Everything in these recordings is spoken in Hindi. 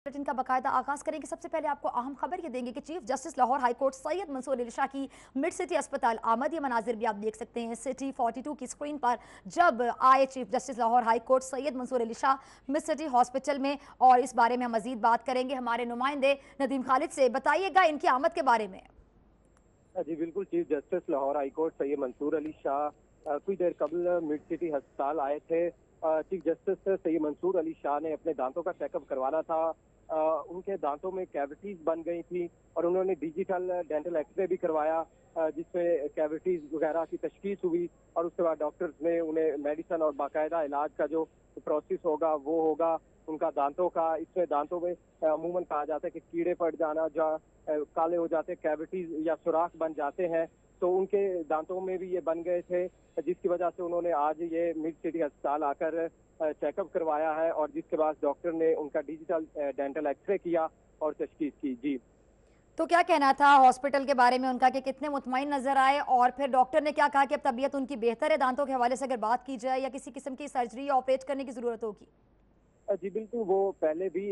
बुलेटिन का बाकायदा आगाज करेंगे। सबसे पहले आपको अहम खबर ये देंगे कि chief justice Lahore high court Syed Mansoor Ali Shah की मिड सिटी अस्पताल आमद, ये मनाजिर भी आप देख सकते हैं सिटी 42 की स्क्रीन पर। जब आए chief justice Lahore high court Syed Mansoor Ali Shah mid city hospital में, और इस बारे में हम मजीद बात करेंगे हमारे नुमाइंदे नदीम खालिद से। बताइएगा इनकी आमद के बारे में। जी बिल्कुल, chief justice Lahore high court Syed Mansoor Ali Shah कुछ देर कबल मिड सिटी अस्पताल आए थे। चीफ जस्टिस सैयद मंसूर अली शाह ने अपने दांतों का चेकअप करवाना था। उनके दांतों में कैविटीज बन गई थी और उन्होंने डिजिटल डेंटल एक्सरे भी करवाया, जिसमें कैविटीज वगैरह की तशखीस हुई। और उसके बाद डॉक्टर्स ने उन्हें मेडिसिन और बाकायदा इलाज का जो प्रोसेस होगा वो होगा उनका दांतों का। इसमें दांतों में अमूमन कहा जाता है कि कीड़े पड़ जाना, जो काले हो जाते, कैविटीज या सुराख बन जाते हैं, तो उनके दांतों में भी ये बन गए थे, जिसकी वजह से उन्होंने आज ये मिड सिटी अस्पताल आकर चेकअप करवाया है। और जिसके बाद डॉक्टर ने उनका डिजिटल डेंटल एक्सरे किया और तशखीस की। जी, तो क्या कहना था हॉस्पिटल के बारे में उनका कि कितने मुतमईन नजर आए, और फिर डॉक्टर ने क्या कहा कि अब तबीयत उनकी बेहतर है? दांतों के हवाले से अगर बात की जाए, या किसी किस्म की सर्जरी या ऑपरेट करने की जरूरत होगी? जी बिल्कुल, वो पहले भी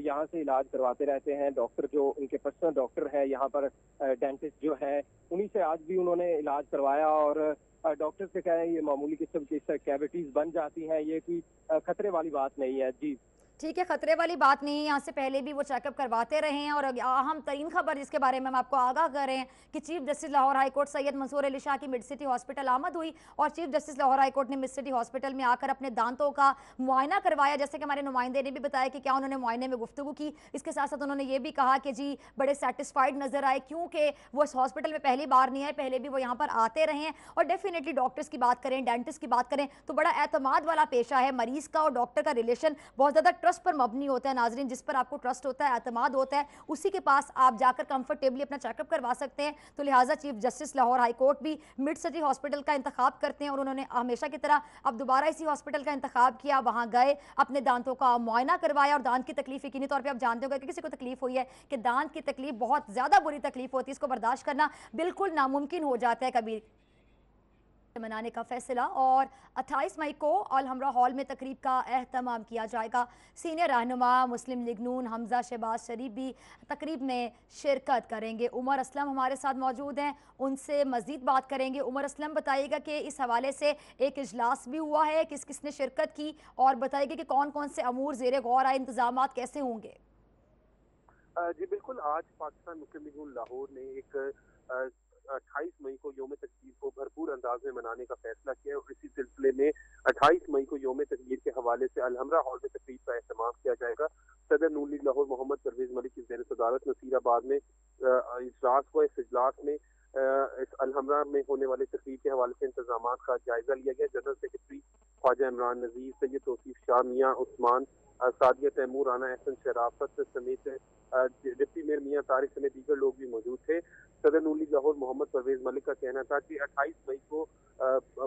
यहाँ से इलाज करवाते रहते हैं। डॉक्टर जो उनके पर्सनल डॉक्टर है यहाँ पर, डेंटिस्ट जो है, उन्हीं से आज भी उन्होंने इलाज करवाया। और डॉक्टर से कहा है ये मामूली किस्म की कैविटीज बन जाती हैं, ये कोई खतरे वाली बात नहीं है। जी, ठीक है, खतरे वाली बात नहीं है। यहाँ से पहले भी वो चेकअप करवाते रहे हैं। और अहम तरीन खबर जिसके बारे में हम आपको आगाह कर रहे हैं कि chief justice Lahore high court Syed Mansoor Ali Shah की मिड सिटी हॉस्पिटल आमद हुई, और chief justice Lahore high court ने मिड सिटी हॉस्पिटल में आकर अपने दांतों का मुआयना करवाया। जैसे कि हमारे नुमाइंदे ने भी बताया कि क्या उन्होंने मुआयने में गुफ्तगू की। इसके साथ साथ उन्होंने ये भी कहा कि जी बड़े सेटिस्फाइड नजर आए, क्योंकि वो इस हॉस्पिटल में पहली बार नहीं आए, पहले भी वो यहाँ पर आते रहे हैं। और डेफिनेटली डॉक्टर्स की बात करें, डेंटिस्ट की बात करें, तो बड़ा एतमाद वाला पेशा है। मरीज का और डॉक्टर का रिलेशन बहुत ज्यादा ट्रस्ट पर मबनी होता है। नाजरीन, जिस पर आपको ट्रस्ट होता है, एतमाद होता है, उसी के पास आप जाकर कंफर्टेबली अपना चेकअप करवा सकते हैं। तो लिहाजा chief justice Lahore high court भी मिड सिटी हॉस्पिटल का इंतखाब करते हैं, और उन्होंने हमेशा की तरह अब दोबारा इसी हॉस्पिटल का इंतखाब किया। वहां गए, अपने दांतों का मुआयना करवाया, और दांत की तकलीफ यकीनी तौर पर आप जानते हो कि किसी को तकलीफ हुई है कि दांत की तकलीफ बहुत ज्यादा बुरी तकलीफ होती है, इसको बर्दाश्त करना बिल्कुल नामुमकिन हो जाता है कभी मनाने का फैसला। और 28 मई को अल हमरा हॉल में तकरीब का एहतमाम किया जाएगा। सीनियर रहनुमा मुस्लिम लीग नून हमजा शहबाज शरीफ भी तकरीब में शिरकत करेंगे। उमर असलम हमारे साथ मौजूद हैं, उनसे मजीद बात करेंगे। उमर असलम, बताइएगा कि इस हवाले से एक इजलास भी हुआ है, किस किसने शिरकत की, और बताइएगा कि कौन कौन से अमूर ज़ेरे गौर आए, इंतजाम कैसे होंगे? जी बिल्कुल, आज पाकिस्तान मुस्लिम लीग नून लाहौर ने एक 28 मई को योम तकदीर को भरपूर अंदाज में मनाने का फैसला किया, और इसी सिलसिले में 28 मई को योम तकदीर के हवाले से अलहमरा हॉल में तकरीब का एहतमाम किया जाएगा। सदर नून लीग लाहौर मोहम्मद परवेज मलिक की ज़ेर सदारत नसीराबाद में इजलास को, इस इजलास में इस अलहमरा में होने वाले तकरीब के हवाले से इंतजाम का जायजा लिया गया। जनरल सेक्रेटरी ख्वाजा इमरान नजीर, सैयद तौसीफ शाह, मियाँ उस्मान, सादिया तैमूर, राना एहसन शराफत समेत डिप्टी मेयर मियाँ तारिक समेत दीगर लोग भी मौजूद थे। सदर नून लीग लाहौर मोहम्मद परवेज मलिक का कहना था कि 28 मई को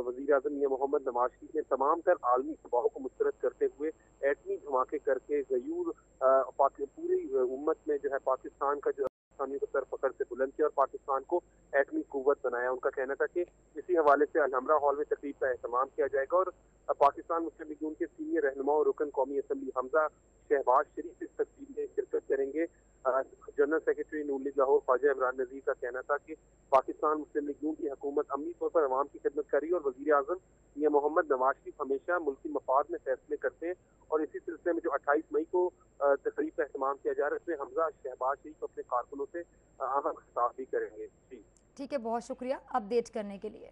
वजीर आजम मियाँ मोहम्मद नवाज शरीफ ने तमाम तर आलमी दबाव को मुस्तरद करते हुए एटमी धमाके करके गयूर पूरी उम्मत में जो है पाकिस्तान का जो पाकिस्तानियों को सर पकड़ से बुलंद किया और पाकिस्तान को एटमी कुव्वत बनाया। उनका कहना था कि इसी हवाले से अलहमरा हॉल में तकरीब का एहतमाम किया जाएगा, और पाकिस्तान मुस्लिम लीग के सीनियर रहनुमा और रुकन कौमी असम्बली हमजा शहबाज शरीफ इस तकरीब में शिरकत करेंगे। जनरल सेक्रेटरी नून लीग लाहौर ख्वाजा इमरान नजीर का कहना था कि पाकिस्तान मुस्लिम लीग की हुकूमत अमली तौर पर अवाम की खिदमत कर रही है, और वजीर आजम मियाँ मोहम्मद नवाज शरीफ हमेशा मुल्की मफाद में फैसले करते हैं। और इसी सिलसिले में जो 28 मई को तकरीब का एहतमाम किया जा रहा है, इसमें हमजा शहबाज शरीफ अपने कारकुनों से अहम खिताब भी करेंगे। जी ठीक है, बहुत शुक्रिया अपडेट करने के लिए।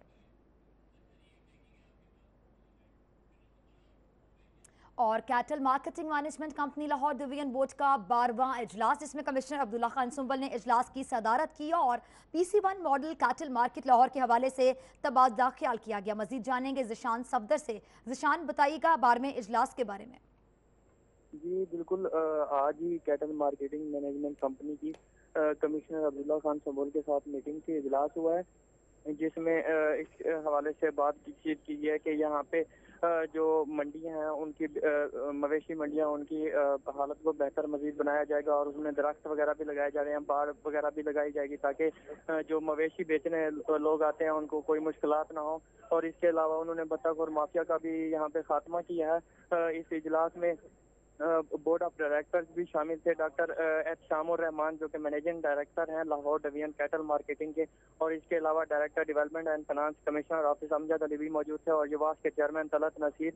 और cattle marketing management company Lahore division board का 12वां इजलास, जिसमें कमिश्नर अब्दुल्ला खान सुंबल ने इजलास की सदारत की, और PC1 model cattle market Lahore के हवाले से तबादला ख्याल किया गया। मजीद जानेंगे जिशान सफदर से। जिशान, बताइएगा 12वें इजलास के बारे में। जी बिल्कुल, आज ही कैटल मार्केटिंग मैनेजमेंट कंपनी की कमिश्नर अब्दुल्ला खान सुंबल के साथ मीटिंग की, इजलास हुआ है, जिसमें इस हवाले से बातचीत की है कि यहाँ पे जो मंडियां हैं उनकी मवेशी मंडियां, उनकी हालत को बेहतर मजीद बनाया जाएगा, और उसमें दरख्त वगैरह भी लगाए जा रहे हैं, बाड़ वगैरह भी लगाई जाएगी, ताकि जो मवेशी बेचने लोग आते हैं उनको कोई मुश्किलात ना हो। और इसके अलावा उन्होंने बतख और माफिया का भी यहाँ पे खात्मा किया है। इस इजलास में बोर्ड ऑफ डायरेक्टर्स भी शामिल थे। डॉक्टर एच शामुर रहमान जो कि मैनेजिंग डायरेक्टर हैं लाहौर डिवीजन कैटल मार्केटिंग के, और इसके अलावा director development and finance commissioner office Amjad Ali भी मौजूद थे, और युवास के चेयरमैन तलत नसीर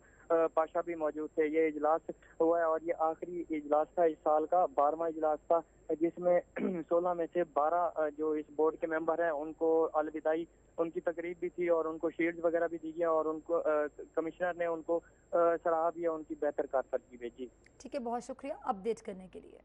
पाशा भी मौजूद थे। ये इजलास हुआ है और ये आखिरी इजलास था इस साल का, 12वां इजलास था, जिसमें 16 में से 12 जो इस बोर्ड के मेंबर हैं उनको अलविदाई उनकी तकरीब भी थी और उनको शील्ड्स वगैरह भी दी गई, और उनको कमिश्नर ने उनको सराहा भी है उनकी बेहतर कारकर्दगी भेजी। ठीक है, बहुत शुक्रिया अपडेट करने के लिए।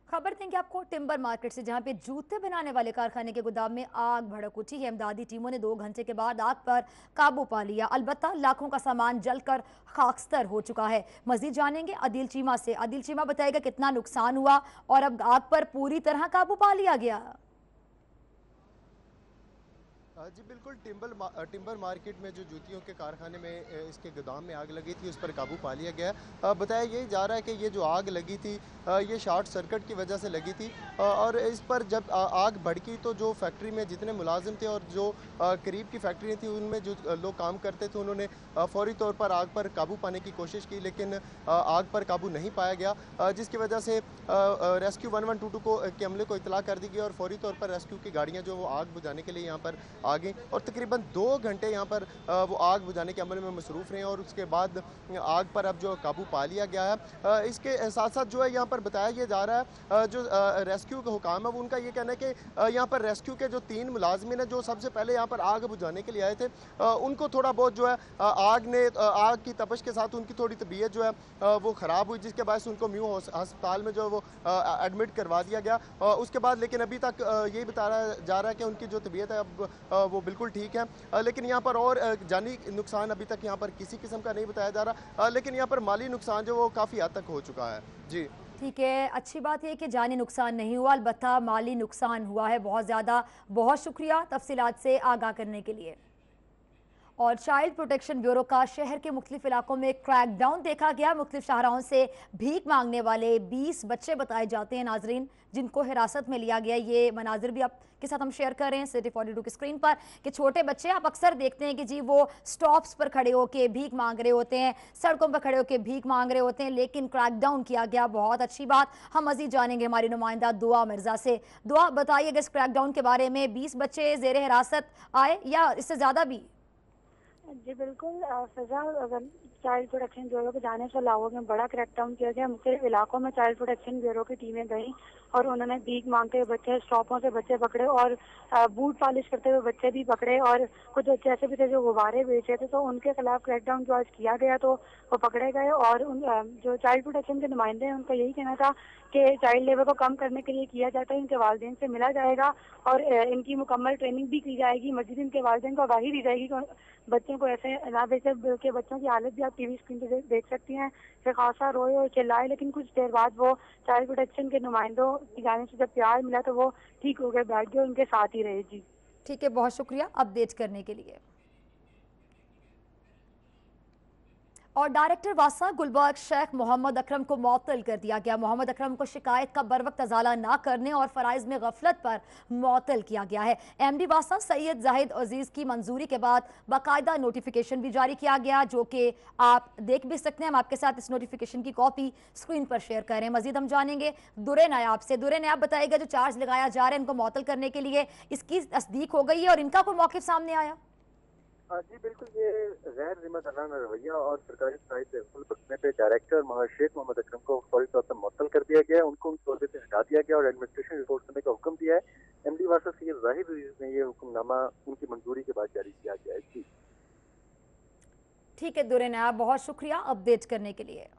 खबर देंगे आपको टिम्बर मार्केट से, जहां पे जूते बनाने वाले कारखाने के गोदाम में आग भड़क उठी है। इमदादी टीमों ने 2 घंटे के बाद आग पर काबू पा लिया। अलबत्ता लाखों का सामान जलकर खाकस्तर हो चुका है। मजीद जानेंगे अदिल चीमा से। अदिल चीमा बताएगा कितना नुकसान हुआ और अब आग पर पूरी तरह काबू पा लिया गया। जी बिल्कुल, टिम्बर मार्केट में जो जूतियों के कारखाने में इसके गोदाम में आग लगी थी उस पर काबू पा लिया गया। बताया ये जा रहा है कि ये जो आग लगी थी ये शॉर्ट सर्किट की वजह से लगी थी, और इस पर जब आग भड़की तो जो फैक्ट्री में जितने मुलाजिम थे और जो करीब की फैक्ट्री थी उनमें जो लोग काम करते थे उन्होंने फौरी तौर पर आग पर काबू पाने की कोशिश की, लेकिन आग पर काबू नहीं पाया गया, जिसकी वजह से रेस्क्यू 1122 के अमले को इतला कर दी गई और फौरी तौर पर रेस्क्यू की गाड़ियाँ जो वो आग बुझाने के लिए यहाँ पर आ गई और तकरीबन 2 घंटे यहाँ पर वो आग बुझाने के अमल में मसरूफ़ रहे और उसके बाद आग पर अब जो काबू पा लिया गया है। इसके साथ साथ जो है यहाँ पर बताया ये जा रहा है जो रेस्क्यू का हुकाम है वो उनका ये कहना है कि यहाँ पर रेस्क्यू के जो 3 मुलाजमिन हैं जो सबसे पहले यहाँ पर आग बुझाने के लिए आए थे उनको थोड़ा बहुत जो है आग की तपश के साथ उनकी थोड़ी तबीयत जो है वो ख़राब हुई, जिसके बाद उनको म्यू अस्पताल में जो है वो एडमिट करवा दिया गया। उसके बाद लेकिन अभी तक यही बताया जा रहा है कि उनकी जो तबीयत है अब वो बिल्कुल ठीक है, लेकिन यहाँ पर और जानी नुकसान अभी तक यहाँ पर किसी किस्म का नहीं बताया जा रहा, लेकिन यहाँ पर माली नुकसान जो वो काफ़ी हद तक हो चुका है। जी ठीक है, अच्छी बात है कि जानी नुकसान नहीं हुआ, अलबत्ता माली नुकसान हुआ है बहुत ज़्यादा। बहुत शुक्रिया तफसीलात से आगाह करने के लिए। और चाइल्ड प्रोटेक्शन ब्यूरो का शहर के मुख्तलिफ इलाकों में क्रैकडाउन देखा गया। मुख्तलिफ शाहराहों से भीख मांगने वाले 20 बच्चे बताए जाते हैं नाजरीन जिनको हिरासत में लिया गया। ये मनाजिर भी आपके साथ हम शेयर कर रहे हैं सिटी 42 की स्क्रीन पर कि छोटे बच्चे आप अक्सर देखते हैं कि जी वो स्टॉप्स पर खड़े होकर भीख मांग रहे होते हैं, सड़कों पर खड़े होकर भीख मांग रहे होते हैं, लेकिन क्रैकडाउन किया गया। बहुत अच्छी बात। हम मजीद जानेंगे हमारी नुमाइंदा दुआ मिर्जा से। दुआ बताइएगा इस क्रैकडाउन के बारे में, 20 बच्चे जेर हिरासत आए या इससे ज़्यादा भी? जी बिल्कुल, सजा चाइल्ड प्रोटेक्शन ब्यूरो के जाने से लाहौर में बड़ा क्रैकडाउन किया गया। मुख्तलिफ इलाकों में चाइल्ड प्रोटेक्शन ब्यूरो की टीमें गई और उन्होंने भीख मांगते हुए बच्चे, स्टॉपों से बच्चे पकड़े और बूट पॉलिश करते हुए बच्चे भी पकड़े, और कुछ बच्चे ऐसे भी थे जो गुब्बारे बेच रहे थे, तो उनके खिलाफ क्रैकडाउन जो आज किया गया तो वो पकड़े गए। और जो चाइल्ड प्रोटेक्शन के नुमाइंदे हैं उनका यही कहना था कि चाइल्ड लेबर को कम करने के लिए किया जाता है, इनके वालिदैन से मिला जाएगा और इनकी मुकम्मल ट्रेनिंग भी की जाएगी। मजीद इनके वालिदैन को आगाही दी जाएगी कि बच्चों को ऐसे ना बेचे, बल्कि बच्चों की हालत भी आप टीवी स्क्रीन पर देख सकती हैं कि खासा रोए और चिल्लाए, लेकिन कुछ देर बाद वो चाइल्ड प्रोटेक्शन के नुमाइंदों की जाने से जब प्यार मिला तो वो ठीक हो गए, बैठ गए, उनके साथ ही रहे। जी ठीक है, बहुत शुक्रिया अपडेट करने के लिए। और डायरेक्टर वासा गुलबर्ग शेख मोहम्मद अकरम को मुअत्तल कर दिया गया। मोहम्मद अकरम को शिकायत का बरवक्त अजाला ना करने और फराइज में गफलत पर मुअत्तल किया गया है। एमडी वासा सैयद जाहिद अजीज की मंजूरी के बाद बाकायदा नोटिफिकेशन भी जारी किया गया, जो कि आप देख भी सकते हैं। हम आपके साथ इस नोटिफिकेशन की कॉपी स्क्रीन पर शेयर कर रहे हैं। मजीद हम जानेंगे दुरे नायाब से। दुरे नायाब बताइएगा जो चार्ज लगाया जा रहा है इनको मुअत्तल करने के लिए, इसकी तस्दीक हो गई है और इनका कोई मौक़िफ़ सामने आया? जी बिल्कुल, ये गैर जिम्मेदाराना रवैया और सरकारी साइड से बरतने पे डायरेक्टर शेख मोहम्मद अकरम को फौरी तौर पर मुअत्तल कर दिया गया है, उनको उन ओहदे से हटा दिया गया और एडमिनिस्ट्रेशन रिपोर्ट करने का हुक्म दिया है। एमडी वासा सैयद जाहिद अजीज ने ये हुक्मनामा उनकी मंजूरी के बाद जारी किया गया है। जी ठीक है दुरे नायाब, बहुत शुक्रिया अपडेट करने के लिए।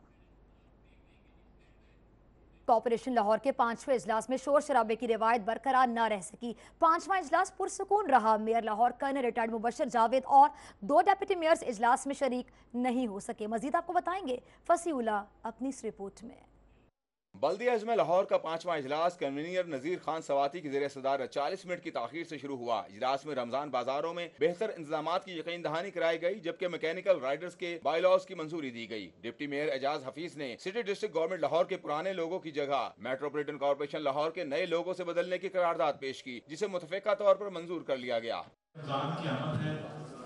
कॉर्पोरेशन लाहौर के 5वें इजलास में शोर शराबे की रिवायत बरकरार न रह सकी। 5वां इजलास पुरसुकून रहा। Mayor Lahore colonel retired Mubashar Javed और 2 डेप्यूटी मेयर्स इजलास में शरीक नहीं हो सके। मजीद आपको बताएंगे फसीउल्लाह अपनी इस रिपोर्ट में। बल्दिया अजमा लाहौर का 5वां इजलास कन्वीनर नजीर खान सवाती की ज़रिए सदारत 40 मिनट की ताखीर से शुरू हुआ। इजलास में रमजान बाजारों में बेहतर इंतजाम की यकीन दहानी कराई गई, जबकि मैकेनिकल राइडर्स के बायलॉज की मंजूरी दी गई। डिप्टी मेयर एजाज हफीज ने सिटी डिस्ट्रिक्ट गवर्नमेंट लाहौर के पुराने लोगों की जगह मेट्रोपॉलिटन कॉर्पोरेशन लाहौर के नए लोगों से बदलने की करारदाद पेश की, जिसे मुतफिका तौर पर मंजूर कर लिया गया। रमजान की आमद है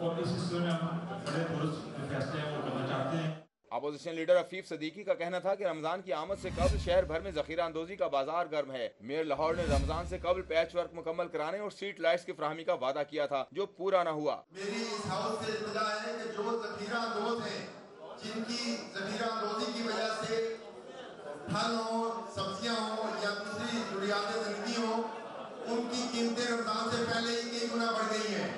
और इस सिलसिले में हम बड़े दुरुस्त जो फैसले हैं वो करना चाहते हैं। अपोजिशन लीडर अफीफ सदीकी का कहना था कि रमजान की आमद से कबल शहर भर में जखीरा अंदोजी का बाजार गर्म है। मेयर लाहौर ने रमजान से कबल पैच वर्क मुकम्मल कराने और स्ट्रीट लाइट्स की फराहमी का वादा किया था, जो पूरा न हुआ। मेरी इस हाउस से इत्तला है कि जो जखीरा अंदोज हैं, जिनकी जखीरा अंदोजी की वजह से फल हो, सब्जियां हो या दूसरी जरूरियात जिंदगी हो, उनकी कीमतें रमजान से पहले ही कई गुना बढ़ गई हैं।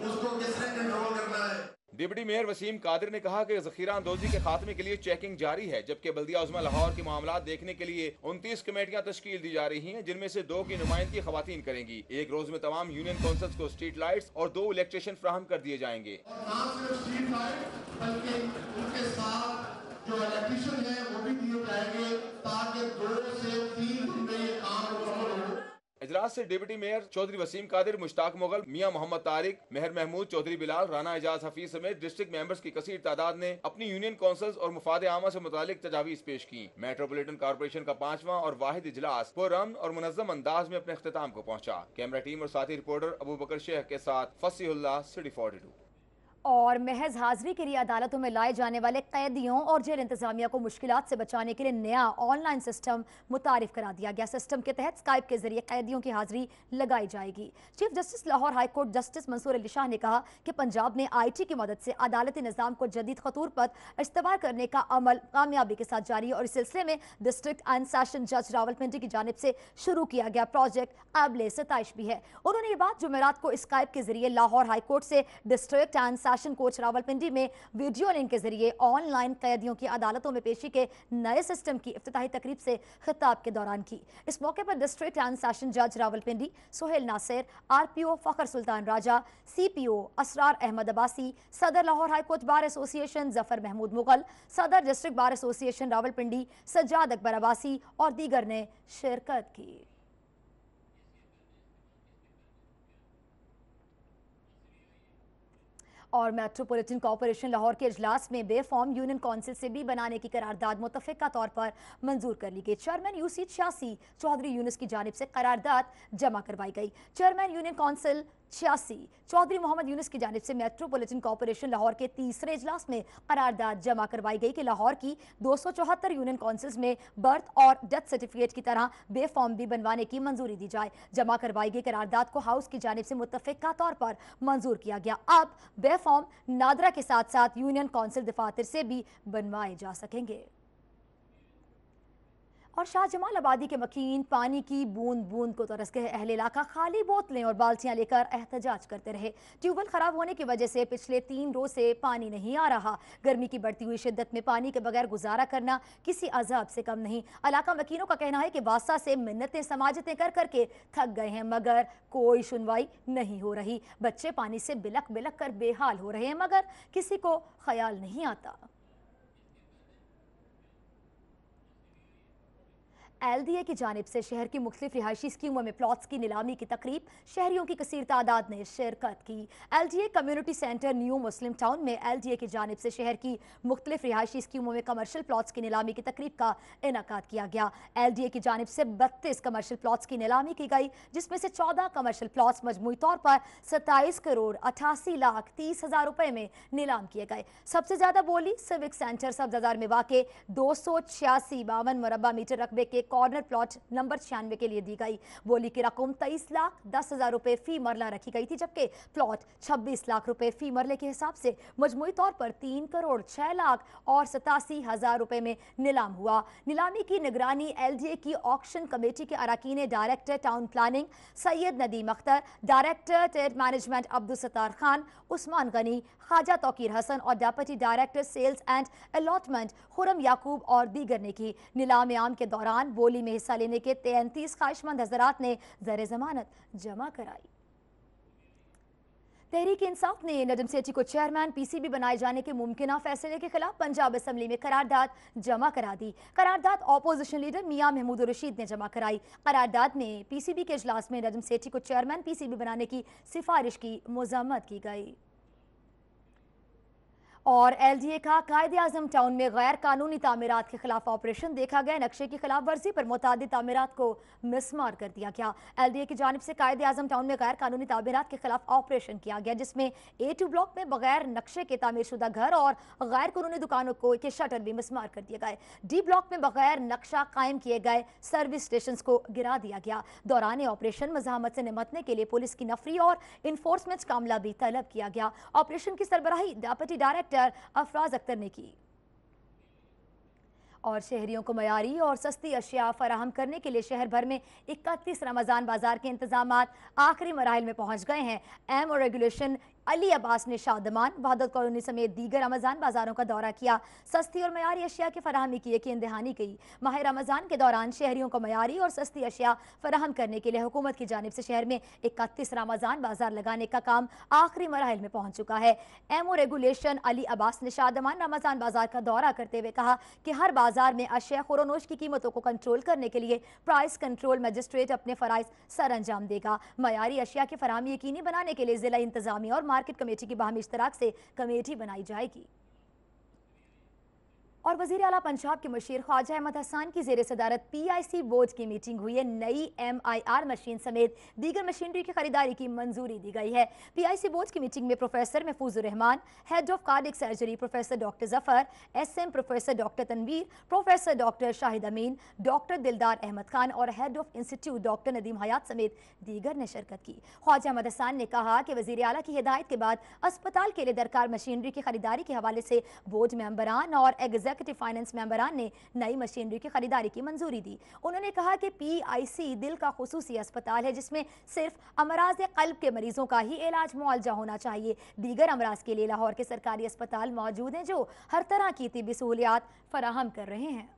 उसको किसने कंट्रोल करना है? डिप्टी मेयर वसीम कादिर ने कहा कि जखीरा अंदोजी के खात्मे के लिए चेकिंग जारी है, जबकि बल्दिया उज़्मा लाहौर के मामला देखने के लिए 29 कमेटियां तश्कील दी जा रही हैं, जिनमें से 2 की नुमाइंदगी खवातीन करेंगी। एक रोज में तमाम यूनियन काउंसिल्स को स्ट्रीट लाइट्स और 2 इलेक्ट्रिशियन फराहम कर दिए जाएंगे। ना सिर्फ स्ट्रीट लाइट बल्कि उनके साथ जो इलेक्ट्रिशियन है वो भी दिए जाएंगे, ताकि 2 से 3 दिन में ये काम मुकम्मल हो। इजलास से डिप्टी मेयर चौधरी वसीम कादिर, मुश्ताक मुगल, मियां मोहम्मद तारिक, मेहर महमूद, चौधरी बिलाल, राना एजाज हफीज समेत डिस्ट्रिक्ट मेंबर्स की कसीर तादाद ने अपनी यूनियन काउंसिल्स और मुफाद आमा से मुतालिक तजावीज पेश की। मेट्रोपॉलिटन कॉर्पोरेशन का 5वां और वाहिद इजलास पुरअमन और मुनज़्ज़म अंदाज में अपने इख्तिताम को पहुंचा। कैमरा टीम और साथी रिपोर्टर अबू बकर शेख के साथ फसीहुल्लाह, सिटी 42। और महज हाजिरी के लिए अदालतों में लाए जाने वाले कैदियों और जेल इंतजामिया को मुश्किलात से बचाने के लिए नया ऑनलाइन सिस्टम मुतारिफ करा दिया गया। सिस्टम के तहत स्काइप के जरिए कैदियों की हाजिरी लगाई जाएगी। Chief justice Lahore high court justice Mansoor Ali Shah ने कहा कि पंजाब ने IT की मदद से अदालती निज़ाम को जदीद खतूर पर इस्तेमाल करने का अमल कामयाबी के साथ जारी है और इस सिलसिले में डिस्ट्रिक्ट एंड सेशन जज रावलपिंडी की जानिब से शुरू किया गया प्रोजेक्ट काबिल सिताइश भी है। उन्होंने ये बात जुमेरात को स्काइप के जरिए लाहौर हाई कोर्ट से district and session court Rawalpindi में वीडियो लिंक के जरिए ऑनलाइन कैदियों की अदालतों में पेशी के नए सिस्टम की इफ्तिताही तकरीब से खिताब के दौरान की। इस मौके पर डिस्ट्रिक्ट एंड सेशन जज रावलपिंडी सोहेल नासिर, RPO फखर सुल्तान राजा, CPO असरार अहमद अब्बासी, सदर Lahore high court bar association Zafar Mahmood Mughal, सदर district bar association Rawalpindi Sajjad Akbar Abbasi और दीगर ने शिरकत की। और मेट्रोपॉलिटन कॉर्पोरेशन लाहौर के इजलास में बेफॉर्म यूनियन काउंसिल से भी बनाने की करारदाद मुतफ़िका तौर पर मंजूर कर ली गई। चेयरमैन UC 86 चौधरी यूनुस की जानिब से करारदाद जमा करवाई गई। Chairman union council 86 Chaudhry Mohammad Younus की जानिब से मेट्रोपॉलिटन कॉर्पोरेशन लाहौर के तीसरे इजलास में करारदाद जमा करवाई गई कि लाहौर की 274 यूनियन काउंसिल्स में बर्थ और डेथ सर्टिफिकेट की तरह बेफॉर्म भी बनवाने की मंजूरी दी जाए। जमा करवाई गई करारदाद को हाउस की जानिब से मुतफ़िका तौर पर मंजूर किया गया। अब बेफॉर्म नादरा के साथ साथ यूनियन काउंसिल दफातर से भी बनवाए जा सकेंगे। और शाहजमाल आबादी के मकीन पानी की बूंद बूंद को तरस गए। अहले इलाका खाली बोतलें और बाल्टियां लेकर एहतजाज करते रहे। ट्यूबवेल खराब होने की वजह से पिछले 3 रोज से पानी नहीं आ रहा। गर्मी की बढ़ती हुई शिद्दत में पानी के बगैर गुजारा करना किसी अजाब से कम नहीं। इलाका मकीनों का कहना है कि वास्ता से मिन्नतें समाजतें कर करके थक गए हैं, मगर कोई सुनवाई नहीं हो रही। बच्चे पानी से बिलक बिलक कर बेहाल हो रहे हैं, मगर किसी को ख्याल नहीं आता। LDA की जानिब से शहर की मुख्तलिफ रिहायशी स्कीमों में प्लॉट्स की नीलामी की तकरीब शहरियों की कसीर तादाद ने शिरकत की। LDA कम्युनिटी सेंटर न्यू मुस्लिम टाउन में LDA की जानिब से शहर की मुख्तलिफ रिहायशी स्कीमों में कमर्शियल प्लॉट्स की नीलामी की तकरीब का इनेकाद किया गया। LDA की जानिब से 32 कमर्शियल प्लॉट्स की नीलामी की गई, जिसमें से 14 कमर्शियल प्लॉट्स मजमूई तौर पर 27 करोड़ 88 लाख 30 हजार रुपए में नीलाम किए गए। सबसे ज्यादा बोली सिविक सेंटर सब्ज़ाजार में वाक़े 286 52 मुरब्बा मीटर रकबे के कॉर्नर प्लॉट नंबर 96 के लिए दी गई। बोली की रकम 23 लाख 10 हजार रुपए फी मरला रखी गई थी, जबकि प्लॉट 26 लाख रुपए फी मरले के हिसाब से मजमूई तौर पर 3 करोड़ 6 लाख और 87 हजार रुपए में नीलाम हुआ। नीलामी की निगरानी LDA की ऑक्शन कमेटी के अरकान director town planning Syed Nadeem Akhtar, director trade management Abdul Sattar Khan, Usman Ghani, Khawaja Tauqeer Hasan और deputy director sales and allotment Khurram Yaqoob और दीगर ने की। नीलाम आम के दौरान बोली में हिस्सा लेने के 33 ख्वाहिशमंद हजरात ने ज़र जमानत जमा कराई। तहरीक इंसाफ ने नजम सेठी को चेयरमैन PCB बनाए जाने के मुमकिना फैसले के खिलाफ पंजाब असम्बली में करारदाद जमा करा दी। करारदाद ऑपोजिशन लीडर मियां महमूद रशीद ने जमा कराई। करारदाद में PCB के इजलास में नजम सेठी को चेयरमैन PCB बनाने की सिफारिश की मज़म्मत की गई। और एलडीए का कायदे-आज़म टाउन में गैर कानूनी तामीरात के खिलाफ ऑपरेशन देखा गया। नक्शे की खिलाफ वर्जी पर मुतादिद तामीरात को मिसमार कर दिया गया। एलडीए की जानिब से कायदे-आज़म टाउन में गैर कानूनी तामीरात के खिलाफ ऑपरेशन किया गया, जिसमें A2 ब्लॉक में बगैर नक्शे के तामीरशुदा घर और गैर कानूनी दुकानों के शटर भी मिसमार कर दिए गए। डी ब्लॉक में बगैर नक्शा कायम किए गए सर्विस स्टेशन को गिरा दिया गया। दौरान ऑपरेशन मज़ाहमत से निमटने के लिए पुलिस की नफरी और इन्फोर्समेंट कामला भी तलब किया गया। ऑपरेशन की सरबराही डिप्टी डायरेक्टर अफराज अख्तर ने की। और शहरियों को मयारी और सस्ती अशिया फराहम करने के लिए शहर भर में 31 रमज़ान बाजार के इंतजामात आखिरी मराहिल में पहुंच गए हैं। एम और रेगुलेशन अली अब्बास ने शादमान, वहदत कॉलोनी समेत दीगर रमज़ान बाजारों का दौरा किया। सस्ती और मयारी अशिया की फराहमी की यकीन दहानी की। माह रमज़ान के दौरान शहरियों को मयारी और सस्ती अशिया फराहम करने के लिए हुकूमत की जानिब से शहर में 31 रमज़ान बाजार लगाने का काम आखिरी मराहिल में पहुंच चुका है। एम और रेगुलेशन अली अब्बास ने शादमान रमज़ान बाजार का दौरा करते हुए कहा कि हर बाजार में अशिया खुरोनोश की कीमतों को कंट्रोल करने के लिए प्राइस कंट्रोल मजिस्ट्रेट अपने फराइज सर अंजाम देगा। मयारी अशिया की फराहमी यकीनी बनाने के लिए जिला इंतजामिया और मार्केट कमेटी की बाहमी इश्तराक से कमेटी बनाई जाएगी। और वज़ीर आला पंजाब के मुशीर ख्वाजा अहमद हसन की ज़ेर सदारत PIC बोर्ड की मीटिंग हुई है। नई MIR मशीन समेत दीगर मशीनरी की खरीदारी की मंजूरी दी गई है। PIC बोर्ड की मीटिंग में professor Mahfuzur Rehman, head of cardiac surgery professor doctor Zafar, SM professor doctor Tanveer, professor doctor Shahid Amin, doctor Dildar Ahmed Khan और head of institute doctor Nadeem Hayat समेत दीगर ने शिरकत की। ख्वाजा अहमद हसन ने कहा कि वज़ीर आला की हिदायत के बाद अस्पताल के लिए दरकार मशीनरी की खरीदारी के हवाले से बोर्ड मेंबरान और एग्जीक्यूटिव फाइनेंस मेंबरान ने नई मशीनरी की खरीदारी की मंजूरी दी। उन्होंने कहा कि PIC दिल का खुसूसी अस्पताल है, जिसमें सिर्फ अमराज क़ल्ब के मरीजों का ही इलाज मुआलजा होना चाहिए। दीगर अमराज के लिए लाहौर के सरकारी अस्पताल मौजूद हैं जो हर तरह की तिब्बी सहूलियात फराहम कर रहे हैं।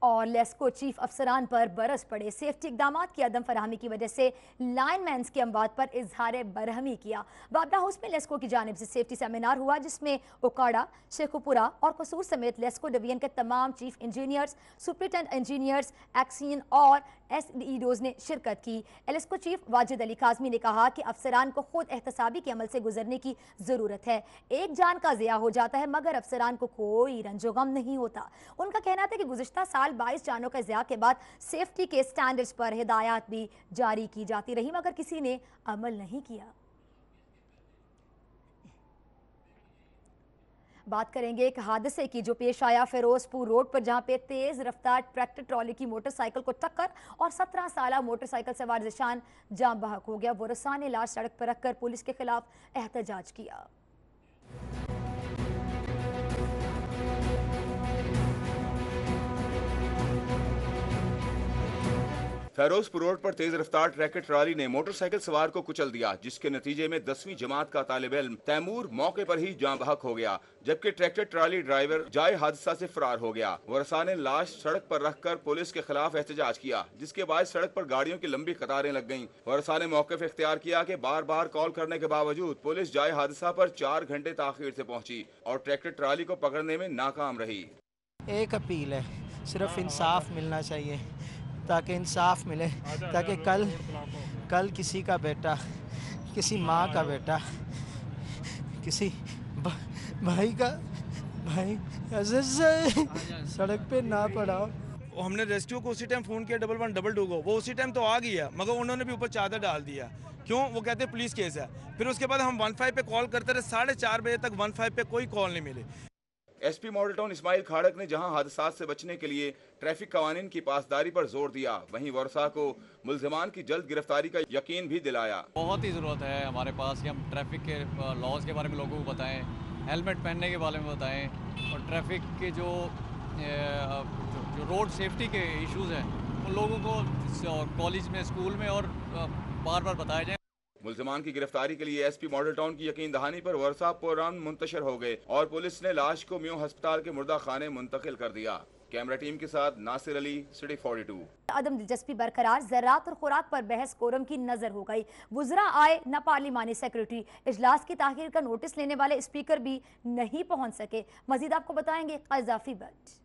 और लेस्को चीफ अफसरान पर बरस पड़े। सेफ्टी इकदाम की अदम फराहमी की वजह से लाइनमैन्स की अमवात पर इजहार बरहमी किया। बाबरा हाउस में लेस्को की जानिब से सेफ्टी सेमिनार हुआ, जिसमें उकाड़ा, शेखुपुरा और कसूर समेत लेस्को डिवीजन के तमाम चीफ इंजीनियर्स, सुपरिटेंडेंट इंजीनियर्स, एक्सीन और SEDOs ने शिरकत की। लेस्को चीफ वाजिद अली काज़मी ने कहा कि अफसरान को खुद एहतसाबी के अमल से गुजरने की ज़रूरत है। एक जान का ज़िया हो जाता है मगर अफसरान को कोई रंजो गम नहीं होता। उनका कहना था कि गुज़िश्ता साल 22 जानों के ज़िया के बाद सेफ्टी के स्टैंडर्ड्स पर हिदायत भी जारी की जाती रही मगर किसी ने अमल नहीं किया। बात करेंगे एक हादसे की जो पेश आया फिरोजपुर रोड पर, जहां पे तेज रफ्तार ट्रैक्टर ट्रॉली की मोटरसाइकिल को टक्कर और 17 साला मोटरसाइकिल सवार जिशान जाम बहक हो गया। वरसा ने लाश सड़क पर रखकर पुलिस के खिलाफ एहतजाज किया। फिरोजपुर रोड पर तेज रफ्तार ट्रैक्टर ट्राली ने मोटरसाइकिल सवार को कुचल दिया, जिसके नतीजे में 10वीं जमात का तालिब इल्म तैमूर मौके पर ही जाँ बहक हो गया, जबकि ट्रैक्टर ट्राली ड्राइवर जाए हादसा से फरार हो गया। वरसा ने लाश सड़क पर रखकर पुलिस के खिलाफ एहतजाज किया, जिसके बाद सड़क पर गाड़ियों की लंबी कतारें लग गईं। वरसा ने मौके इख्तियार किया कि बार बार कॉल करने के बावजूद पुलिस जाए हादसा पर 4 घंटे ताखीर से पहुंची और ट्रैक्टर ट्राली को पकड़ने में नाकाम रही। एक अपील है, सिर्फ इंसाफ मिलना चाहिए, ताकि इंसाफ मिले, ताकि कल किसी का बेटा, किसी माँ का बेटा, किसी भाई ऐसे सड़क पे ना पड़ा। हमने रेस्क्यू को उसी टाइम फ़ोन किया 1122 को, वो उसी टाइम तो आ गया मगर उन्होंने भी ऊपर चादर डाल दिया। क्यों? वो कहते हैं पुलिस केस है। फिर उसके बाद हम 15 पे कॉल करते रहे, 4:30 बजे तक 15 पे कोई कॉल नहीं मिली। SP मॉडल टाउन इस्माइल खाड़क ने जहां हादसात से बचने के लिए ट्रैफिक कवानीन की पासदारी पर जोर दिया, वहीं वर्षा को मुल्जिमान की जल्द गिरफ्तारी का यकीन भी दिलाया। बहुत ही ज़रूरत है हमारे पास कि हम ट्रैफिक के लॉज के बारे में लोगों को बताएं, हेलमेट पहनने के बारे में बताएं और ट्रैफिक के जो रोड सेफ्टी के इश्यूज़ हैं उन लोगों को कॉलेज में, स्कूल में और बार बार बताया जाए। मुल्जिमान की गिरफ्तारी के लिए SP मॉडल टाउन की यकीन दहानी पर वर्षा पुरान मुंतशिर हो गए और पुलिस ने लाश को म्यू अस्पताल के मुर्दा खाने मुंतकिल कर दिया। कैमरा टीम के साथ नासिर अली, सिटी 42। अदम दिलचस्पी बरकरार, ज़राअत और खुराक पर बहस कोरम की नजर हो गई। वुज़रा आए न पार्लिमानी सेक्रेटरी, इजलास की ताखीर का नोटिस लेने वाले स्पीकर भी नहीं पहुंच सके। मजीद आपको बताएंगे क़ज़ाफ़ी बट।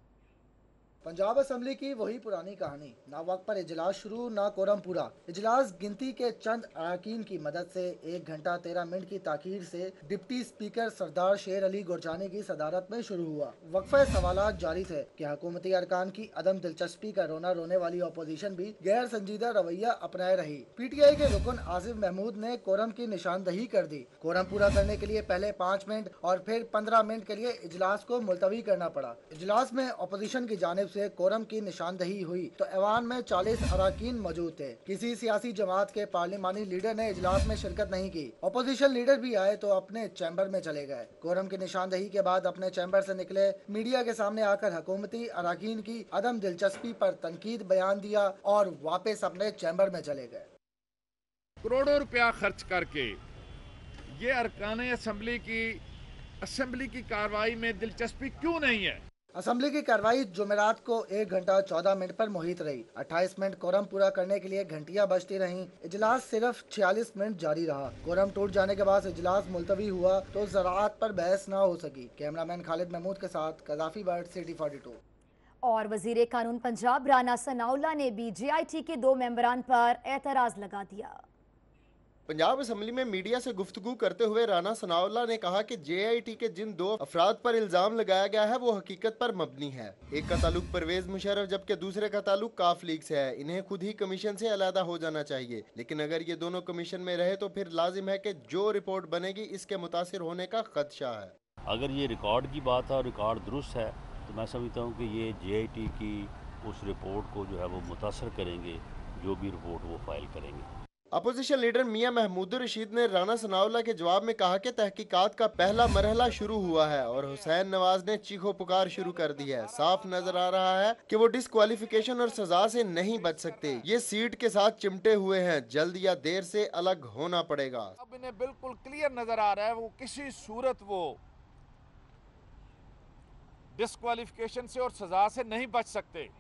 पंजाब असेंबली की वही पुरानी कहानी, ना वक्त पर इजलास शुरू ना कोरम पूरा। इजलास गिनती के चंद अरकान की मदद से 1 घंटा 13 मिनट की ताखीर से डिप्टी स्पीकर सरदार शेर अली गुरजानी की सदारत में शुरू हुआ। वक्फे सवालात जारी थे कि हुकूमती अरकान की अदम दिलचस्पी का रोना रोने वाली अपोजिशन भी गैर संजीदा रवैया अपनाए रही। PTI के रुकन आसिफ महमूद ने कोरम की निशानदही कर दी। कोरम पूरा करने के लिए पहले 5 मिनट और फिर 15 मिनट के लिए इजलास को मुलतवी करना पड़ा। इजलास में अपोजिशन की जानिब से कोरम की निशानदही हुई तो ऐवान में 40 अरकान मौजूद थे। किसी सियासी जमात के पार्लिमानी लीडर ने इजलास में शिरकत नहीं की। अपोजिशन लीडर भी आए तो अपने चैम्बर में चले गए। कोरम की निशानदही के बाद अपने चैम्बर से निकले मीडिया के सामने आकर हुकूमती अरकान की अदम दिलचस्पी पर तनकीद बयान दिया और वापस अपने चैम्बर में चले गए। करोड़ों रुपया खर्च करके ये अरकान असेंबली की कार्रवाई में दिलचस्पी क्यों नहीं है? असेंबली की कार्रवाई जुमेरात को 1 घंटा 14 मिनट पर मुहित रही। 28 मिनट कोरम पूरा करने के लिए घंटियां बजती रहीं। इजलास सिर्फ 46 मिनट जारी रहा। कोरम टूट जाने के बाद इजलास मुलतवी हुआ तो ज़राअत पर बहस न हो सकी। कैमरामैन खालिद महमूद के साथ कज़ाफी बर्ड, सिटी 42। और वजीर कानून पंजाब राना सनाउल्लाह ने भी JIT के 2 मेंबरान पर एतराज़ लगा दिया। पंजाब असम्बली में मीडिया से गुफ्तगू करते हुए राना सनाउल्लाह ने कहा कि JIT के जिन 2 अफराद पर इल्जाम लगाया गया है वो हकीकत पर मबनी है। एक का ताल्लुक परवेज मुशर्रफ जबकि दूसरे का ताल्लुक काफ लीग से है। इन्हें खुद ही कमीशन से अलहदा हो जाना चाहिए। लेकिन अगर ये दोनों कमीशन में रहे तो फिर लाजिम है कि जो रिपोर्ट बनेगी इसके मुतासिर होने का खदशा है। अगर ये रिकॉर्ड की बात है और रिकॉर्ड दुरुस्त है तो मैं समझता हूँ कि ये JIT की उस रिपोर्ट को जो है वो मुतासर करेंगे, जो भी रिपोर्ट वो फाइल करेंगे। अपोजिशन लीडर मियां महमूद रशीद ने राना सनाउल्लाह के जवाब में कहा कि तहकीकात का पहला मरहला शुरू हुआ है और हुसैन नवाज ने चीखो पुकार शुरू कर दी है। साफ नजर आ रहा है कि वो डिस्क्वालिफिकेशन और सजा से नहीं बच सकते। ये सीट के साथ चिमटे हुए हैं, जल्द या देर से अलग होना पड़ेगा। अब इन्हें बिल्कुल क्लियर नजर आ रहा है वो किसी सूरत वो डिस्क्वालिफिकेशन से और सजा से नहीं बच सकते।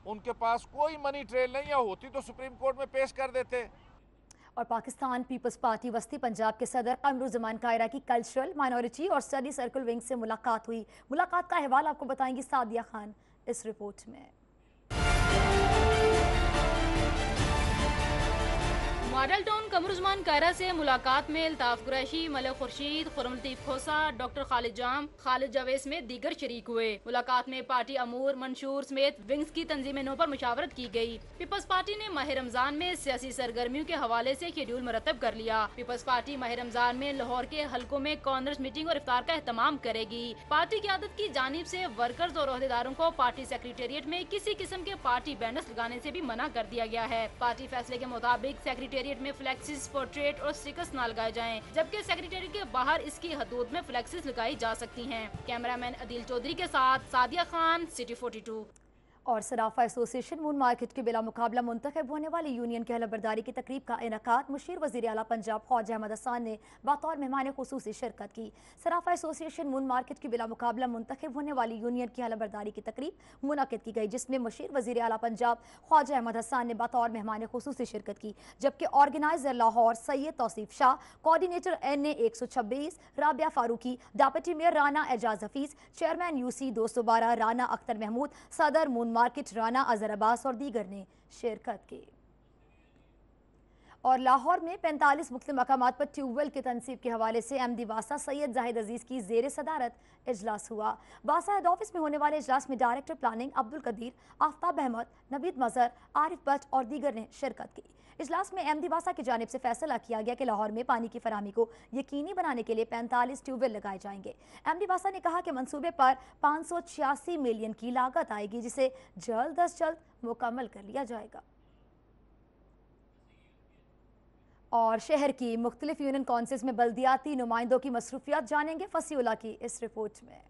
उनके पास कोई मनी ट्रेल नहीं है, होती तो सुप्रीम कोर्ट में पेश कर देते। और पाकिस्तान पीपल्स पार्टी वस्ती पंजाब के सदर कमरुज़्ज़मान कायरा की कल्चरल माइनॉरिटी और स्टडी सर्कल विंग से मुलाकात हुई। मुलाकात का अहवाल आपको बताएंगी सादिया खान इस रिपोर्ट में। मॉडल टाउन कमरुज़्ज़मान कायरा से मुलाकात में अल्ताफ कुरैशी, मलिक खुर्शीद, खुर्रम लतीफ खोसा, डॉक्टर खालिद जाम, खालिद जावेद समेत दीगर शरीक हुए। मुलाकात में पार्टी अमूर, मंशूर समेत विंग्स की तंजीमों पर मुशावरत की गई। पीपल्स पार्टी ने माह रमजान में सियासी सरगर्मियों के हवाले से शेड्यूल मुरतब कर लिया। पीपल्स पार्टी माह रमजान में लाहौर के हलकों में कॉर्नर्स मीटिंग और इफ्तार का एहतमाम करेगी। पार्टी क़यादत की जानिब से वर्कर्स और ओहदेदारों को पार्टी सेक्रेटेरिएट में किसी किस्म के पार्टी बैनर्स लगाने से भी मना कर दिया गया है। पार्टी फैसले के मुताबिक सेक्रेटेरिएट में फ्लेक्सिस, पोर्ट्रेट और स्टिकर्स न लगाए जाएं, जबकि सेक्रेटेरिएट के बाहर इसकी हदूद में फ्लेक्सिस लगाई जा सकती हैं। कैमरामैन अदील चौधरी के साथ सादिया खान, सिटी 42। और सराफा एसोसिएशन मून मार्केट के बिला मुकाबला मुंतखब होने वाली यूनियन की हलफबरदारी की तकरीब का इनकाद मुशीर वज़ीर आला पंजाब ख्वाजा अहमद हसन ने बतौर मेहमान खुसूसी शिरकत की। सराफा एसोसिएशन मून मार्केट की बिला मुकाबला मुंतखब होने वाली यूनियन की हलफबरदारी की तकरीब मुनक़िद की गई, जिसमें मुशीर वज़ीर आला पंजाब ख्वाजा अहमद हसन ने बतौर मेहमान खुसूसी शिरकत की, जबकि organizer Lahore Syed Tauseef Shah, coordinator NA 126 Rabia Farooqui, deputy mayor Rana Ejaz Hafeez, chairman UC 212 Rana Akhtar Mahmood, सदर मून मार्केट राना अजहर अब्बास और दीगर ने शिरकत की। और लाहौर में 45 मुख्तलिफ मकामात पर ट्यूबवेल की तनसीब के हवाले से MD वासा सैयद जाहिद अजीज़ की ज़ेर सदारत इजलास हुआ। वासा हेड ऑफिस में होने वाले इजलास में डायरेक्टर प्लानिंग अब्दुल कदीर, आफ्ताब अहमद, नवीद मजहर, आरिफ भट्ट और दीगर ने शिरकत की। इजलास में MD वासा की जानिब से फैसला किया गया कि लाहौर में पानी की फराहमी को यकीनी बनाने के लिए 45 ट्यूबवेल लगाए जाएंगे। MD वासा ने कहा कि मंसूबे पर 586 मिलियन की लागत आएगी, जिसे जल्द अज जल्द मुकम्मल कर लिया जाएगा। और शहर की मुख्तलिफ यूनियन काउंसिल्स में बल्दियाती नुमाइंदों की मसरूफियात जानेंगे फसीउल्लाह की इस रिपोर्ट में।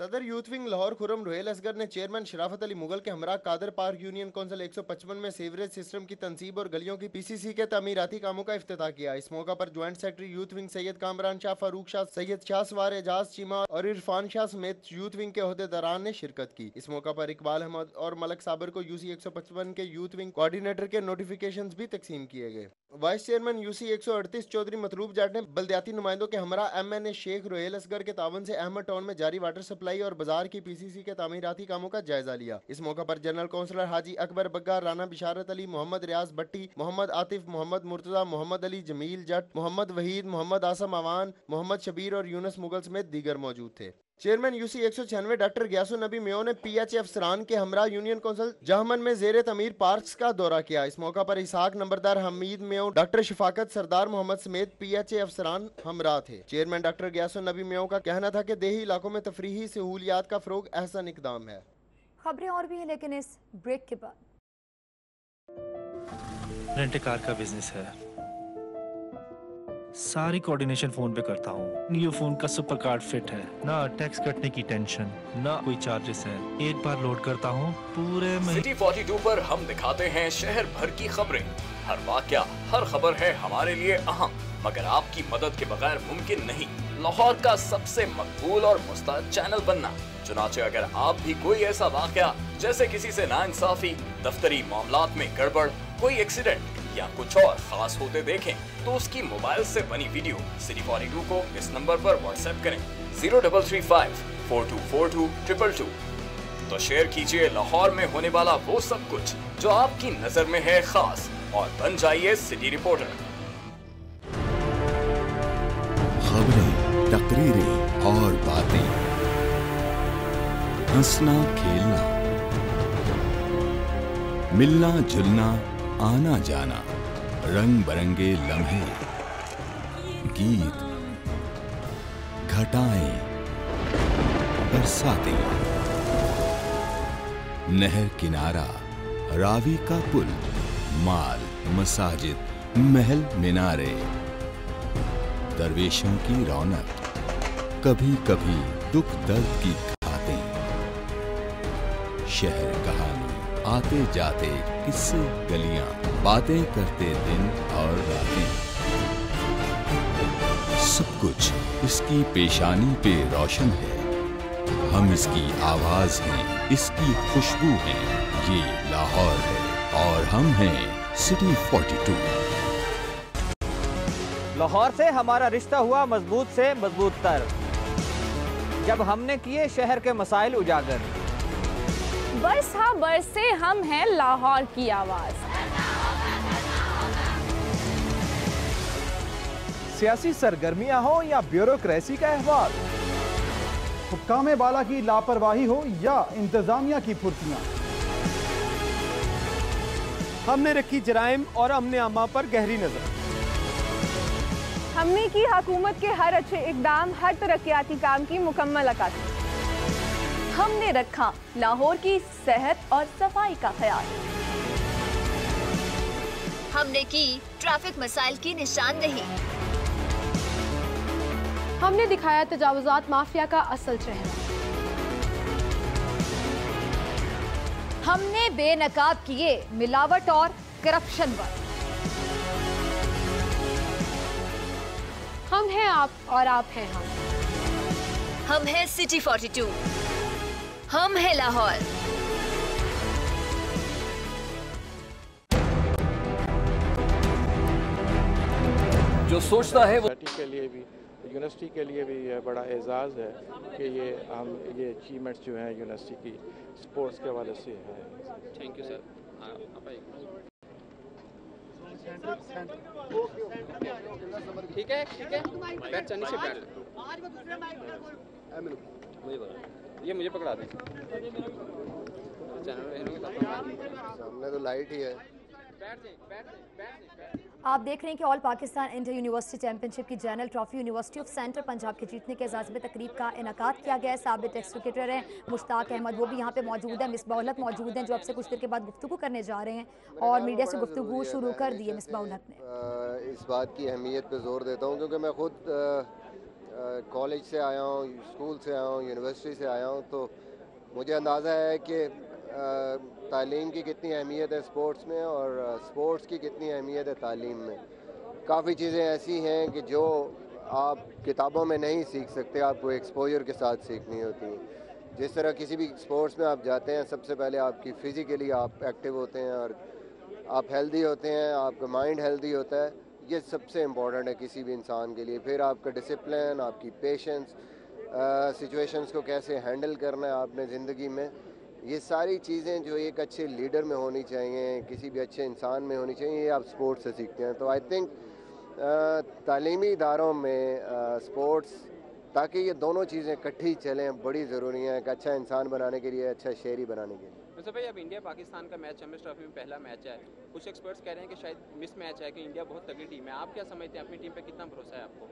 सदर यूथ विंग लाहौर खुर्रम रोहेल असगर ने चेयरमैन शराफत अली मुगल के हमरा कादर पार्क यूनियन कौंसिल 155 में सीवरेज सिस्टम की तनसीब और गलियों की PCC के तमीराती कामों का इफ्तिताह किया। इस मौका पर joint secretary youth wing Syed Kamran Shah, Farooq Shah, Syed Shah सवार, एजाज चीमा और इरफान शाह समेत यूथ विंग के ओहदेदारान ने शिरकत की। इस मौका पर इकबाल अहमद और मलक साबर को UC 155 के यूथ विंग कोऑर्डिनेटर के नोटिफिकेशन भी तकसीम किए गए। Vice chairman UC 138 Chaudhry Matloob Jat ने बल्दियाती नुमाइंदों के हमरा MNA शेख रोहेल असगर के तावन से अहमद टाउन में जारी वाटर सप्लाई सप्लाई और बाजार की PCC के तामीराती कामों का जायजा लिया। इस मौका पर जनरल काउंसलर हाजी अकबर बग्गा, राना बिशारत अली, मोहम्मद रियाज भट्टी, मोहम्मद आतिफ, मोहम्मद मुर्तजा, मोहम्मद अली जमील जट, मोहम्मद वहीद, मोहम्मद आसम अवान, मोहम्मद शबीर और यूनुस मुगल समेत दीगर मौजूद थे। चेयरमैन UC 196 डॉक्टर ग्यासुन नबी मेयो ने PH अफसरान के हमरा यूनियन काउंसिल जहमन में जेर तमीर पार्क्स का दौरा किया। इस मौका पर इसहाक नंबरदार, हमीद मेयो, डॉक्टर शफाकत, सरदार मोहम्मद समेत PH अफसरान हमरा थे। चेयरमैन डॉक्टर ग्यासुन नबी मेयो का कहना था कि देही इलाकों में तफरीही सहूलियात का फरोग अहसन इकदाम है। खबरें और भी हैं, लेकिन इस ब्रेक के बाद रेंट कार का बिजनेस है, सारी कोऑर्डिनेशन फोन पे करता हूँ। न्यू फोन का सुपर कार्ड फिट है, ना टैक्स कटने की टेंशन, ना कोई चार्जेस है। एक बार लोड करता हूँ पूरे सिटी 42 पर हम दिखाते हैं शहर भर की खबरें। हर वाकया, हर खबर है हमारे लिए अहम, मगर आपकी मदद के बगैर मुमकिन नहीं लाहौर का सबसे मकबूल और मुस्तैद चैनल बनना। चुनाचे अगर आप भी कोई ऐसा वाकया जैसे किसी से नाइंसाफी, दफ्तरी मामलात में गड़बड़, कोई एक्सीडेंट या कुछ और खास होते देखें तो उसकी मोबाइल से बनी वीडियो सिटी 42 को इस नंबर पर व्हाट्सएप करें 0335 4242 222। तो शेयर कीजिए लाहौर में होने वाला वो सब कुछ जो आपकी नजर में है खास, और बन जाइए सिटी रिपोर्टर। खबरें, तकरीरें और बातें, हंसना खेलना, मिलना जुलना, आना जाना, रंग बरंगे लम्हे, गीत, घटाएं, बरसातें, नहर किनारा, रावी का पुल, माल, मसाजिद, महल मीनारे, दरवेशों की रौनक, कभी कभी दुख दर्द की घातें, शहर कहानी, आते जाते किस्से गलियां, बातें करते दिन और रातें, सब कुछ इसकी पेशानी पे रोशन है। हम इसकी आवाज हैं, इसकी खुशबू हैं। ये लाहौर है और हम हैं सिटी 42। लाहौर से हमारा रिश्ता हुआ मजबूत से मजबूत तर, जब हमने किए शहर के मसाइल उजागर। बस हाँ, बस से हम हैं लाहौर की आवाज। सियासी सरगर्मियां हो या ब्यूरोक्रेसी का अहवाल, हुक्काम बाला की लापरवाही हो या इंतजामिया की फुर्तियां, हमने रखी जराइम और अमने आमा पर गहरी नजर। हमने की हुकूमत के हर अच्छे इकदाम, हर तरक्याती काम की मुकम्मल अक्कासी। हमने रखा लाहौर की सेहत और सफाई का ख्याल। हमने की ट्रैफिक मसाइल की निशानदेही। हमने दिखाया तजावुजात माफिया का असल चेहरा। हमने बेनकाब किए मिलावट और करप्शन पर। हम हैं आप और आप हैं हम। हम हैं सिटी 42, हम हैं लाहौर। जो सोचता है वो के लिए भी, यूनिवर्सिटी के लिए भी यह बड़ा एजाज़ है कि ये अचीवमेंट्स जो हैं यूनिवर्सिटी की स्पोर्ट्स के हवाले से है। Thank you sir. ठीक है बैठ, चन्नी से बैठ। ये मुझे पकड़ा दे। सामने तो लाइट ही है। आप देख रहे हैं कि all Pakistan inter university championship की general trophy university of central Punjab के जीतने के एजाज़ में तकरीब का इनकाद किया गया है। साबित एक्स क्रिकेटर हैं मुश्ताक अहमद, वो भी यहाँ पे मौजूद है। मिसबाह उल हक मौजूद हैं, जो आपसे कुछ देर के बाद गुफ्तगू करने जा रहे हैं, और मीडिया से गुफ्तगू शुरू कर दी है मिसबाह उल हक ने। इस बात की अहमियत पर जोर देता हूँ क्योंकि मैं खुद कॉलेज से आया हूँ, स्कूल से आया हूँ, यूनिवर्सिटी से आया हूँ, तो मुझे अंदाज़ा है कि तालीम की कितनी अहमियत है स्पोर्ट्स में, और स्पोर्ट्स की कितनी अहमियत है तालीम में। काफ़ी चीज़ें ऐसी हैं कि जो आप किताबों में नहीं सीख सकते, आपको एक्सपोजर के साथ सीखनी होती हैं। जिस तरह किसी भी स्पोर्ट्स में आप जाते हैं, सबसे पहले आपकी फ़िज़िकली आप एक्टिव होते हैं और आप हेल्दी होते हैं, आपका माइंड हेल्दी होता है। ये सबसे इम्पॉर्टेंट है किसी भी इंसान के लिए। फिर आपका डिसिप्लिन, आपकी पेशेंस, सिचुएशंस को कैसे हैंडल करना है आपने ज़िंदगी में, ये सारी चीज़ें जो एक अच्छे लीडर में होनी चाहिए, किसी भी अच्छे इंसान में होनी चाहिए, ये आप स्पोर्ट्स से सीखते हैं। तो आई थिंक तालीमी इदारों में स्पोर्ट्स, ताकि ये दोनों चीज़ें इकट्ठी चलें, बड़ी ज़रूरी हैं एक अच्छा इंसान बनाने के लिए, अच्छा शहरी बनाने के लिए। वैसे भाई अब इंडिया पाकिस्तान का मैच चैंपियंस ट्रॉफी में पहला मैच है, कुछ एक्सपर्ट्स कह रहे हैं कि शायद मिस मैच है कि इंडिया बहुत तगड़ी टीम है, आप क्या समझते हैं, अपनी टीम पे कितना भरोसा है आपको?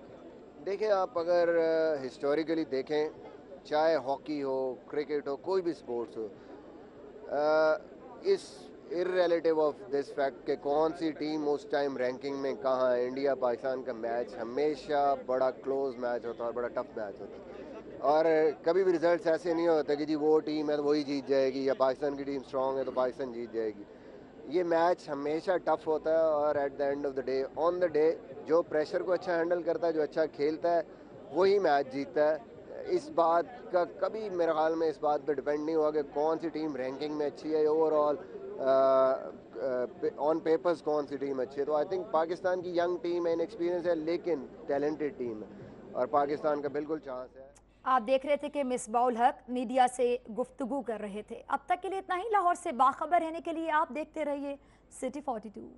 देखें, आप अगर हिस्टोरिकली देखें, चाहे हॉकी हो, क्रिकेट हो, कोई भी स्पोर्ट्स हो, इस इर्रेलेटिव ऑफ दिस फैक्ट कि कौन सी टीम उस टाइम रैंकिंग में कहाँ है, इंडिया पाकिस्तान का मैच हमेशा बड़ा क्लोज मैच होता है और बड़ा टफ मैच होता है, और कभी भी रिजल्ट्स ऐसे नहीं होते कि जी वो टीम है तो वही जीत जाएगी या पाकिस्तान की टीम स्ट्रांग है तो पाकिस्तान जीत जाएगी। ये मैच हमेशा टफ होता है और at the end of the day, on the day, जो प्रेशर को अच्छा हैंडल करता है, जो अच्छा खेलता है, वही मैच जीतता है। इस बात का कभी मेरे ख्याल में इस बात पे डिपेंड नहीं हुआ कि कौन सी टीम रैंकिंग में अच्छी है, ओवरऑल ऑन पेपर्स कौन सी टीम अच्छी है। तो आई थिंक पाकिस्तान की यंग टीम है, इनएक्सपीरियंस है, लेकिन टैलेंटेड टीम है और पाकिस्तान का बिल्कुल चांस है। आप देख रहे थे कि मिसबाउल हक मीडिया से गुफ्तगू कर रहे थे। अब तक के लिए इतना ही। लाहौर से बाखबर रहने के लिए आप देखते रहिए सिटी 42।